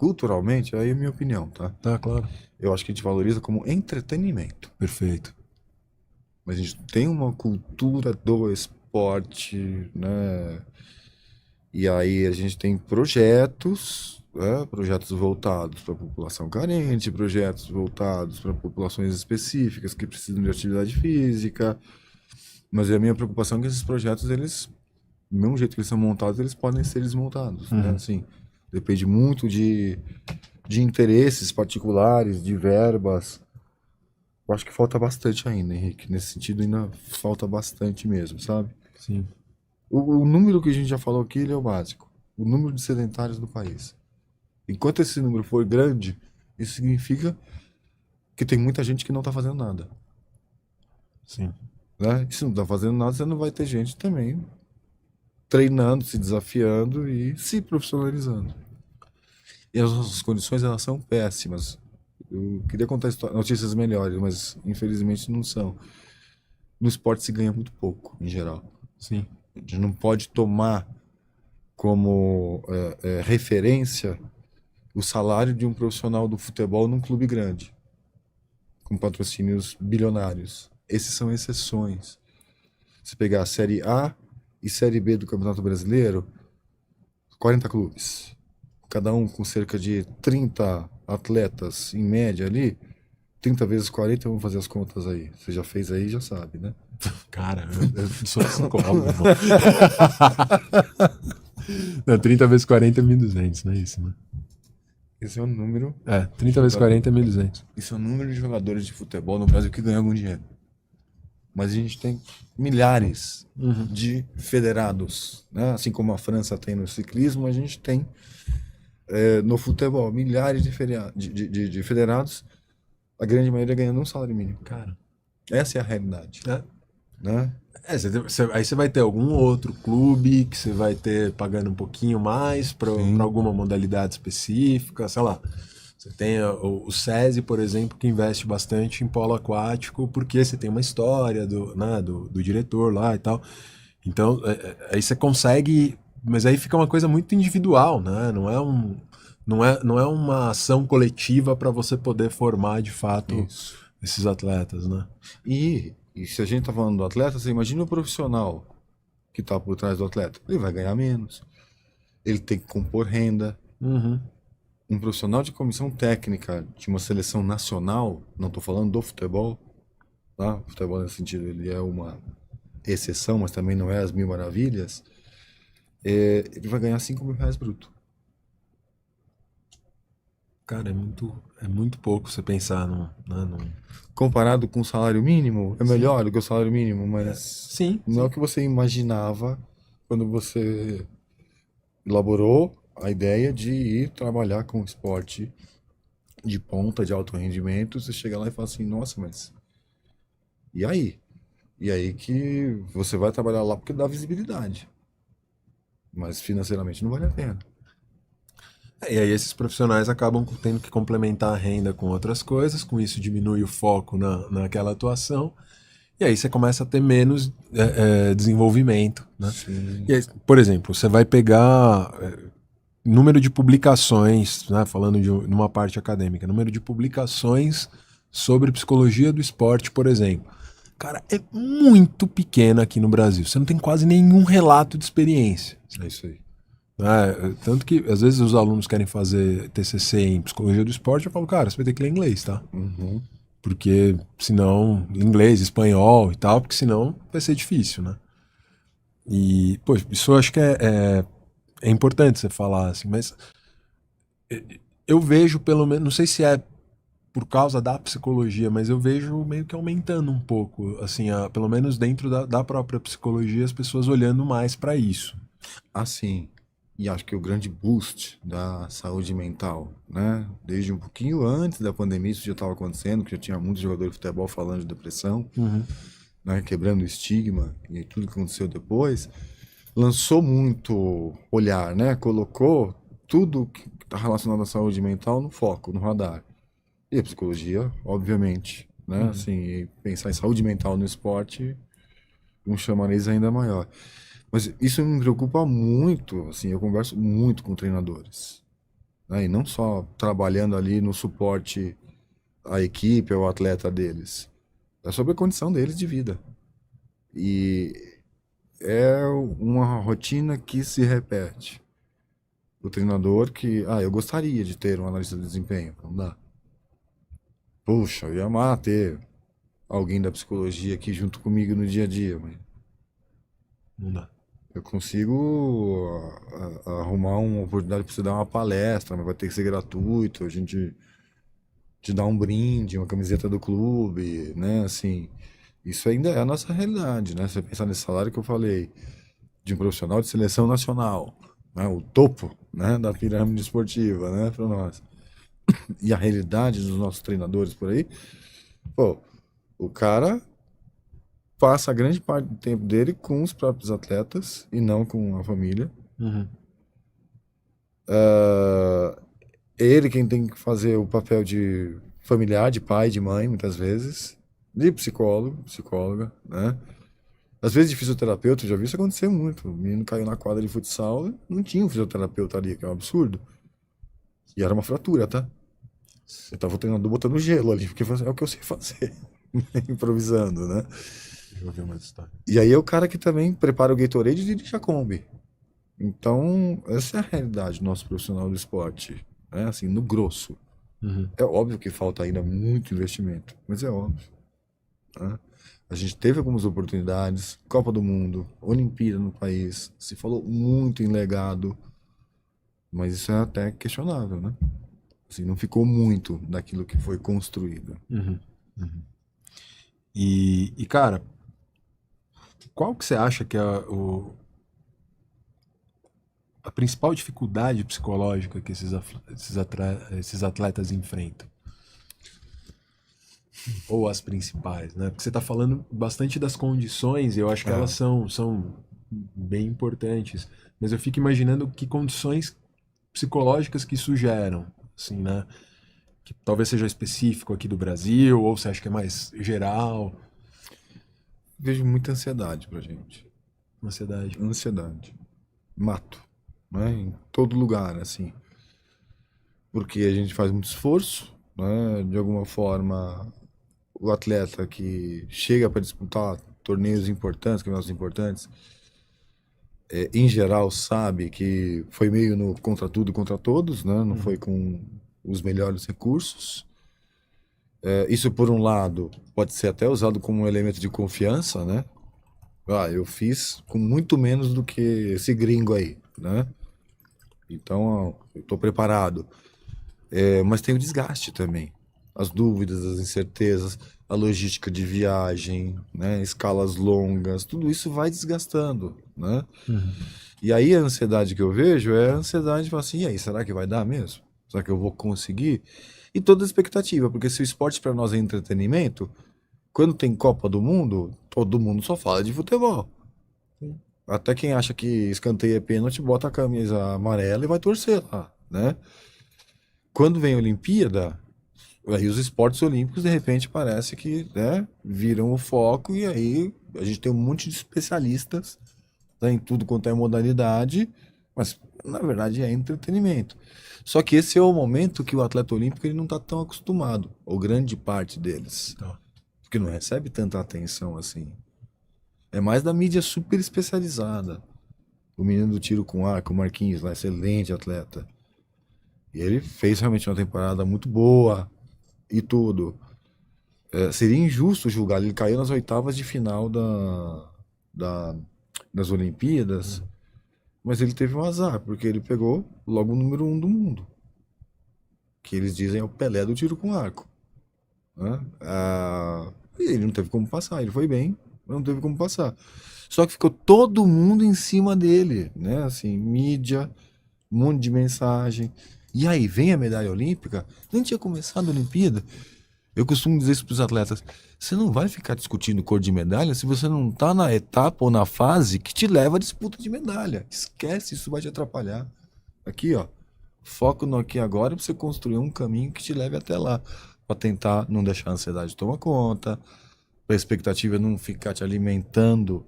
culturalmente, aí é a minha opinião, tá? Tá, claro. Eu acho que a gente valoriza como entretenimento. Perfeito. Mas a gente tem uma cultura do esporte, né? E aí a gente tem projetos, né? Projetos voltados para a população carente, projetos voltados para populações específicas que precisam de atividade física. Mas a minha preocupação é que esses projetos, eles, do mesmo jeito que eles são montados, eles podem ser desmontados, né? Uhum. Assim, depende muito de interesses particulares, de verbas. Eu acho que falta bastante ainda, Henrique. Nesse sentido, ainda falta bastante mesmo, sabe? Sim. O número que a gente já falou aqui, ele é o básico. O número de sedentários do país. Enquanto esse número for grande, isso significa que tem muita gente que não está fazendo nada, Sim. né? E se não está fazendo nada, você não vai ter gente também treinando, se desafiando e se profissionalizando. E as nossas condições, elas são péssimas. Eu queria contar notícias melhores, mas infelizmente não são. No esporte se ganha muito pouco, em geral. Sim. A gente não pode tomar como referência o salário de um profissional do futebol num clube grande, com patrocínios bilionários. Esses são exceções. Se pegar a Série A e Série B do Campeonato Brasileiro, 40 clubes, cada um com cerca de 30 atletas em média ali, 30 vezes 40, vamos fazer as contas aí. Você já fez aí, já sabe, né? Cara, eu sou psicólogo, irmão. Não, 30 vezes 40 é 1.200, não é isso, né? Esse é o número É, de 30 vezes jogadores. 40 é 1.200. Esse é o número de jogadores de futebol no Brasil que ganham algum dinheiro. Mas a gente tem milhares Uhum. de federados, né? Assim como a França tem no ciclismo, a gente tem no futebol milhares de federados, a grande maioria ganhando um salário mínimo. Cara, Essa é a realidade, é. né? Aí você vai ter algum outro clube que você vai ter pagando um pouquinho mais para Sim, alguma modalidade específica, sei lá. Você tem o SESI, por exemplo, que investe bastante em polo aquático, porque você tem uma história do diretor lá e tal. Então, aí você consegue. Mas aí fica uma coisa muito individual, né? Não é uma ação coletiva para você poder formar de fato isso. esses atletas, né? E se a gente tá falando do atleta, você imagina o profissional que tá por trás do atleta. Ele vai ganhar menos, ele tem que compor renda. Uhum. Um profissional de comissão técnica de uma seleção nacional, não estou falando do futebol, tá? O futebol nesse sentido ele é uma exceção, mas também não é as mil maravilhas. Ele vai ganhar R$ 5.000 bruto. Cara, é muito pouco você pensar num. Comparado com o salário mínimo, é Sim. melhor do que o salário mínimo, mas Sim, não é o sim. que você imaginava quando você elaborou a ideia de ir trabalhar com esporte de ponta, de alto rendimento. Você chega lá e fala assim: nossa, mas e aí? E aí que você vai trabalhar lá porque dá visibilidade. Mas financeiramente não vale a pena. E aí esses profissionais acabam tendo que complementar a renda com outras coisas, com isso diminui o foco naquela atuação, e aí você começa a ter menos desenvolvimento, né? E Sim. aí, por exemplo, você vai pegar número de publicações, né, falando de numa parte acadêmica, número de publicações sobre psicologia do esporte, por exemplo. Cara, é muito pequeno aqui no Brasil. Você não tem quase nenhum relato de experiência. É isso aí. Tanto que às vezes os alunos querem fazer TCC em psicologia do esporte, eu falo, cara, você vai ter que ler inglês, tá? Uhum. Porque senão, inglês, espanhol e tal, porque senão vai ser difícil, né? E, pô, isso eu acho que é importante você falar, assim, mas eu vejo pelo menos, não sei se é por causa da psicologia, mas eu vejo meio que aumentando um pouco, assim, pelo menos dentro da própria psicologia, as pessoas olhando mais para isso. Assim, e acho que o grande boost da saúde mental, né? Desde um pouquinho antes da pandemia, isso já estava acontecendo, que já tinha muitos jogadores de futebol falando de depressão, Uhum. né? Quebrando o estigma e tudo que aconteceu depois. Lançou muito olhar, né? Colocou tudo que está relacionado à saúde mental no foco, no radar. E a psicologia, obviamente, né? Uhum. Assim, e pensar em saúde mental no esporte, um chamariz ainda maior. Mas isso me preocupa muito, assim, eu converso muito com treinadores, né? E não só trabalhando ali no suporte à equipe, ao atleta deles. É sobre a condição deles de vida. E é uma rotina que se repete. O treinador que, eu gostaria de ter um analista de desempenho. Não dá. Puxa, eu ia amar ter alguém da psicologia aqui junto comigo no dia a dia, mas Não dá. eu consigo arrumar uma oportunidade para você dar uma palestra, mas vai ter que ser gratuito, a gente te dá um brinde, uma camiseta do clube, né? Assim, isso ainda é a nossa realidade, né? Você pensar nesse salário que eu falei, de um profissional de seleção nacional, né? O topo, né, da pirâmide esportiva, né, para nós. E a realidade dos nossos treinadores por aí, pô, o cara passa a grande parte do tempo dele com os próprios atletas e não com a família. Uhum. Ele quem tem que fazer o papel de familiar, de pai, de mãe, muitas vezes, de psicólogo, psicóloga, né? Às vezes de fisioterapeuta, eu já vi isso acontecer muito. O menino caiu na quadra de futsal, não tinha um fisioterapeuta ali, que é um absurdo. E era uma fratura, tá? Eu tava o treinador botando gelo ali, porque é o que eu sei fazer, improvisando, né? Eu ouvi uma história. E aí é o cara que também prepara o Gatorade e dirige a Kombi. Então, essa é a realidade do nosso profissional do esporte, né? Assim, no grosso. Uhum. É óbvio que falta ainda muito investimento, mas é óbvio, né? A gente teve algumas oportunidades, Copa do Mundo, Olimpíada no país, se falou muito em legado, mas isso é até questionável, né? Assim, não ficou muito daquilo que foi construído. Uhum. Uhum. E, cara, qual que você acha que é a principal dificuldade psicológica que esses atletas enfrentam? Ou as principais, né? Porque você está falando bastante das condições, e eu acho que elas É. são bem importantes. Mas eu fico imaginando que condições psicológicas que isso geram, assim, né? Que talvez seja específico aqui do Brasil, ou você acha que é mais geral, Vejo muita ansiedade pra gente. ansiedade. Ansiedade. Mato, né? Em todo lugar, assim. Porque a gente faz muito esforço, né? De alguma forma, o atleta que chega para disputar torneios importantes, campeonatos importantes, em geral sabe que foi meio no contra tudo e contra todos, né? Não foi com os melhores recursos. Isso, por um lado, pode ser até usado como um elemento de confiança, né? Eu fiz com muito menos do que esse gringo aí, né? Então, eu estou preparado. Mas tem o desgaste também. As dúvidas, as incertezas, a logística de viagem, né? Escalas longas, tudo isso vai desgastando, né? Uhum. E aí a ansiedade que eu vejo é a ansiedade de falar assim, e aí, será que vai dar mesmo? Será que eu vou conseguir? E toda a expectativa, porque se o esporte para nós é entretenimento, quando tem Copa do Mundo, todo mundo só fala de futebol. Até quem acha que escanteio é pênalti, bota a camisa amarela e vai torcer lá, né? Quando vem a Olimpíada, aí os esportes olímpicos de repente parece que, né, viram o foco e aí a gente tem um monte de especialistas, né, em tudo quanto é modalidade, mas na verdade é entretenimento. Só que esse é o momento que o atleta olímpico ele não está tão acostumado, ou grande parte deles, Tá. porque não recebe tanta atenção assim. É mais da mídia super especializada. O menino do tiro com arco, o Marquinhos, lá, excelente atleta. E ele fez realmente uma temporada muito boa e tudo. Seria injusto julgar. Ele caiu nas oitavas de final da- das Olimpíadas, mas ele teve um azar, porque ele pegou logo o número um do mundo. Que eles dizem é o Pelé do tiro com arco, né? E ele não teve como passar. Ele foi bem, mas não teve como passar. Só que ficou todo mundo em cima dele, né? Assim, mídia, um monte de mensagem. E aí vem a medalha olímpica. Nem tinha começado a Olimpíada. Eu costumo dizer isso para os atletas. Você não vai ficar discutindo cor de medalha se você não está na etapa ou na fase que te leva à disputa de medalha. Esquece, isso vai te atrapalhar. Aqui, ó. Foco no aqui e agora para você construir um caminho que te leve até lá. Para tentar não deixar a ansiedade tomar conta. Para a expectativa não ficar te alimentando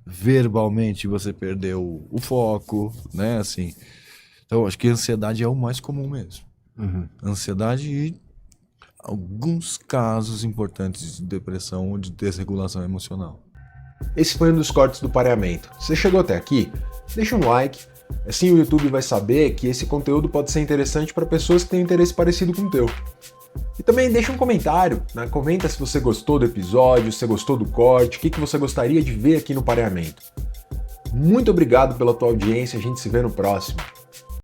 verbalmente e você perder o foco, né? Assim, Então, acho que a ansiedade é o mais comum mesmo. Uhum. Ansiedade e alguns casos importantes de depressão ou de desregulação emocional. Esse foi um dos cortes do Pareamento. Se você chegou até aqui, deixa um like, assim o YouTube vai saber que esse conteúdo pode ser interessante para pessoas que têm um interesse parecido com o teu. E também deixa um comentário, né? Comenta se você gostou do episódio, se você gostou do corte, o que você gostaria de ver aqui no Pareamento. Muito obrigado pela tua audiência, a gente se vê no próximo.